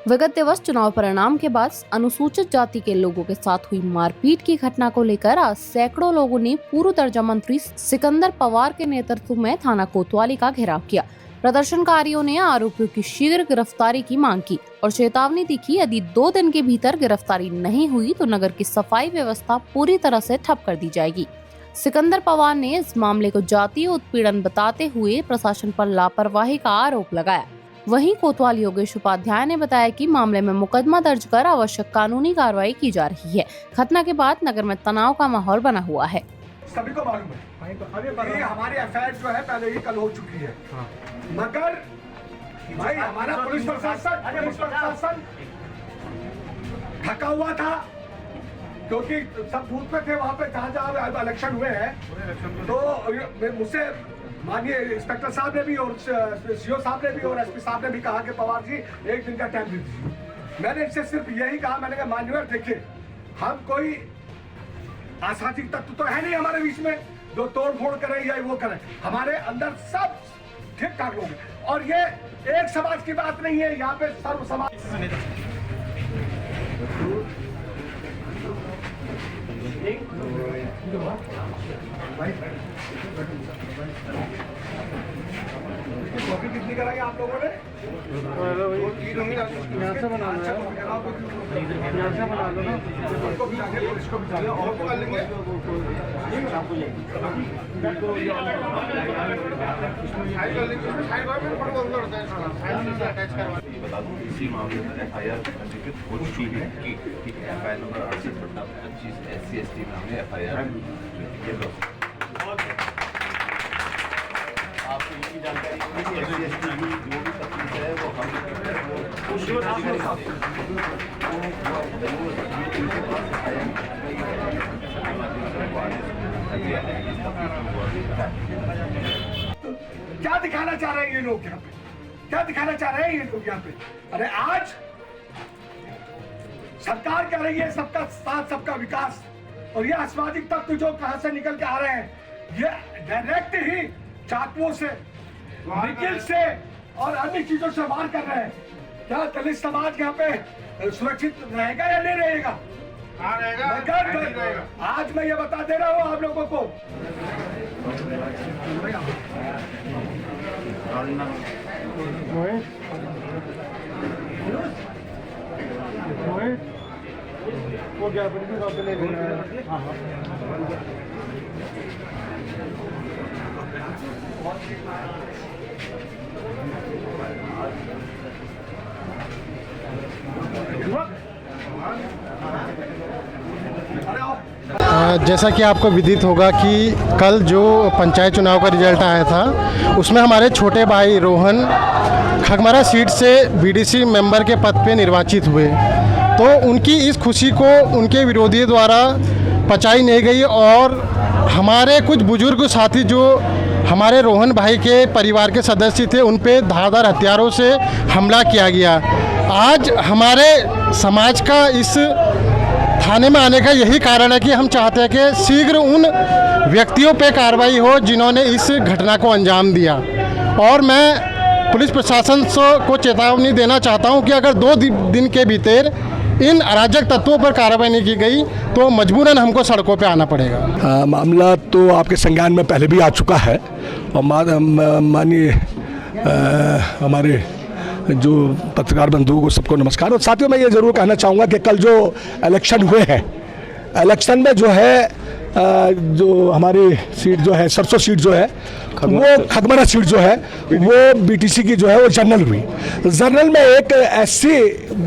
विगत दिवस चुनाव परिणाम के बाद अनुसूचित जाति के लोगों के साथ हुई मारपीट की घटना को लेकर आज सैकड़ों लोगों ने पूर्व दर्जा मंत्री सिकंदर पवार के नेतृत्व में थाना कोतवाली का घेराव किया। प्रदर्शनकारियों ने आरोपियों की शीघ्र गिरफ्तारी की मांग की और चेतावनी दी कि यदि 2 दिन के भीतर गिरफ्तारी नहीं हुई तो नगर की सफाई व्यवस्था पूरी तरह से ठप कर दी जाएगी। सिकंदर पवार ने इस मामले को जातीय उत्पीड़न बताते हुए प्रशासन पर लापरवाही का आरोप लगाया। वहीं कोतवाली योगेश उपाध्याय ने बताया कि मामले में मुकदमा दर्ज कर आवश्यक कानूनी कार्रवाई की जा रही है। घटना के बाद नगर में तनाव का माहौल बना हुआ है। सभी को मालूम है ये हमारी एफआईआर जो है पहले ही कल हो चुकी है, मगर भाई हमारा पुलिस प्रशासन थका हुआ था क्योंकि सब बूथ पे थे वहाँ पे जहाँ इलेक्शन हुए हैं। तो मुझसे माननीय इंस्पेक्टर साहब ने भी और सीओ साहब ने भी और एसपी साहब ने भी कहा कि पवार जी 1 दिन का टाइम दे दीजिए। मैंने इनसे सिर्फ यही कहा, मैंने कहा मान्यवर देखिए, हम कोई असामाजिक तत्व तो है नहीं हमारे बीच में जो तोड़ फोड़ करें या वो करें। हमारे अंदर सब ठीक ठाक लोग हैं और ये एक समाज की बात नहीं है, यहाँ पे सर्व समाज। कॉपी कितनी कराई आप लोगों ने? यहाँ से बना लो, यहाँ से बना लो ना, उसको भी जाके पुलिस को भी जाके और कर लेंगे। बता दूं इसी मामले में एफआईआर पंजीकृत हो चुकी है कि एफआईआर नंबर 68/25 SC/ST में हमने एफआईआर आपको इसकी जानकारी SC/ST की जो भी तकलीफ है वो हम क्या दिखाना चाह रहे हैं ये लोग यहाँ पे? क्या दिखाना चाह रहे हैं ये लोग यहाँ पे? अरे आज सरकार कह रही है सबका साथ सबका विकास, और ये असामाजिक तत्व जो कहां से निकल के आ रहे हैं, ये डायरेक्ट ही चाकुओं से, निकिल से और अन्य चीजों से वार कर रहे हैं। क्या दलित समाज यहाँ पे सुरक्षित रहेगा या नहीं रहेगा? आज मैं ये बता दे रहा हूँ आप लोगों को। वो क्या ले जैसा कि आपको विदित होगा कि कल जो पंचायत चुनाव का रिजल्ट आया था उसमें हमारे छोटे भाई रोहन खगमरा सीट से बीडीसी मेंबर के पद पे निर्वाचित हुए, तो उनकी इस खुशी को उनके विरोधियों द्वारा पचाई नहीं गई और हमारे कुछ बुजुर्ग साथी जो हमारे रोहन भाई के परिवार के सदस्य थे उन पे धारदार हथियारों से हमला किया गया। आज हमारे समाज का इस थाने में आने का यही कारण है कि हम चाहते हैं कि शीघ्र उन व्यक्तियों पे कार्रवाई हो जिन्होंने इस घटना को अंजाम दिया। और मैं पुलिस प्रशासन को चेतावनी देना चाहता हूं कि अगर 2 दिन के भीतर इन अराजक तत्वों पर कार्रवाई नहीं की गई तो मजबूरन हमको सड़कों पे आना पड़ेगा। मामला तो आपके संज्ञान में पहले भी आ चुका है और माननीय हमारे जो पत्रकार बंधुओं को सबको नमस्कार। और साथियों मैं ये ज़रूर कहना चाहूँगा कि कल जो इलेक्शन हुए हैं, इलेक्शन में जो है जो हमारी सीट जो है सरसों सीट जो है वो खगमरा सीट जो है वो बीटीसी की जो है वो जनरल हुई। जनरल में एक ऐसी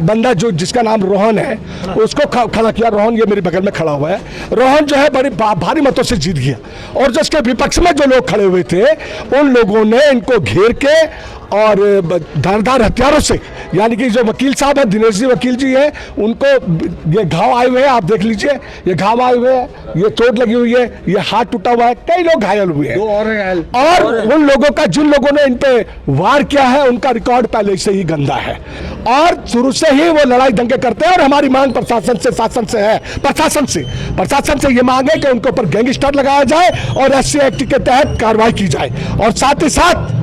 बंदा जो जिसका नाम रोहन है उसको खड़ा किया। रोहन ये मेरे बगल में खड़ा हुआ है। रोहन जो है बड़ी भारी मतों से जीत गया और जो उसके विपक्ष में जो लोग खड़े हुए थे उन लोगों ने इनको घेर के और धारदार हथियारों से, यानी कि जो वकील साहब हैं दिनेश जी वकील जी हैं, उनको ये घाव आए हुए हैं, आप देख लीजिए ये घाव आए हुए हैं, ये चोट लगी हुई है, ये हाथ टूटा हुआ है, कई लोग घायल हुए हैं। 2 और घायल। और उन लोगों का जिन लोगों ने इन पे वार किया है उनका रिकॉर्ड पहले से ही गंदा है और शुरू से ही वो लड़ाई दंगे करते हैं। और हमारी मांग प्रशासन से शासन से है, प्रशासन से ये मांग है कि उनके ऊपर गैंगस्टर लगाया जाए और SC एक्ट के तहत कार्रवाई की जाए। और साथ ही साथ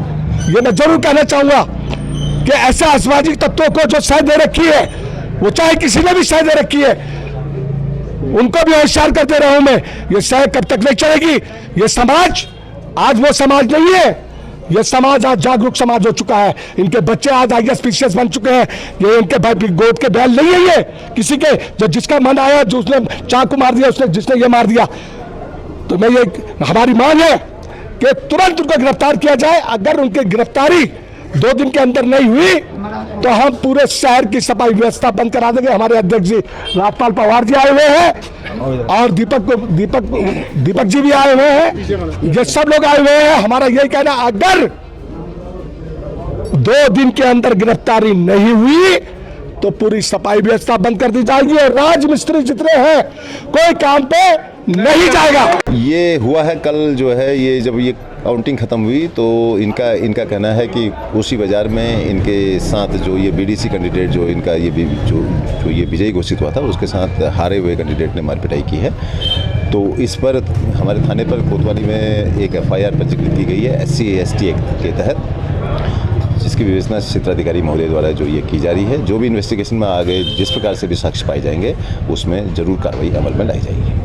ये मैं जरूर कहना चाहूंगा कि ऐसे असामाजिक तत्वों को जो सह दे रखी है, वो चाहे किसी ने भी सह दे रखी है, उनको भी होशियार करते रहूं मैं। ये सह कब तक नहीं चलेगी। ये समाज आज वो समाज नहीं है, ये समाज आज जागरूक समाज हो चुका है। इनके बच्चे आज IAS PCS बन चुके हैं। ये इनके गोद के बैल नहीं है, ये किसी के जो जिसका मन आया, जो उसने चाकू मार दिया, उसने जिसने ये मार दिया। तो मैं ये हमारी मांग है कि तुरंत उनको गिरफ्तार किया जाए। अगर उनकी गिरफ्तारी 2 दिन के अंदर नहीं हुई तो हम पूरे शहर की सफाई व्यवस्था बंद करा देंगे। हमारे अध्यक्ष जी राजपाल पवार जी आए हुए हैं और दीपक जी भी आए हुए हैं, ये सब लोग आए हुए हैं। हमारा यही कहना, अगर 2 दिन के अंदर गिरफ्तारी नहीं हुई तो पूरी सफाई व्यवस्था बंद कर दी जाएगी और राजमिस्त्री जितने हैं कोई काम पे नहीं जाएगा। ये हुआ है कल जो है, ये जब ये काउंटिंग ख़त्म हुई तो इनका कहना है कि उसी बाज़ार में इनके साथ जो ये BDC कैंडिडेट जो इनका ये जो ये विजयी घोषित हुआ था, उसके साथ हारे हुए कैंडिडेट ने मारपिटाई की है। तो इस पर हमारे थाने पर कोतवाली में एक FIR पंजीकृत की गई है SC ST एक्ट के तहत, जिसकी विवेचना क्षेत्राधिकारी महोदय द्वारा जो ये की जा रही है। जो भी इन्वेस्टिगेशन में आगे जिस प्रकार से भी साक्ष्य पाए जाएंगे उसमें ज़रूर कार्रवाई अमल में लाई जाएगी।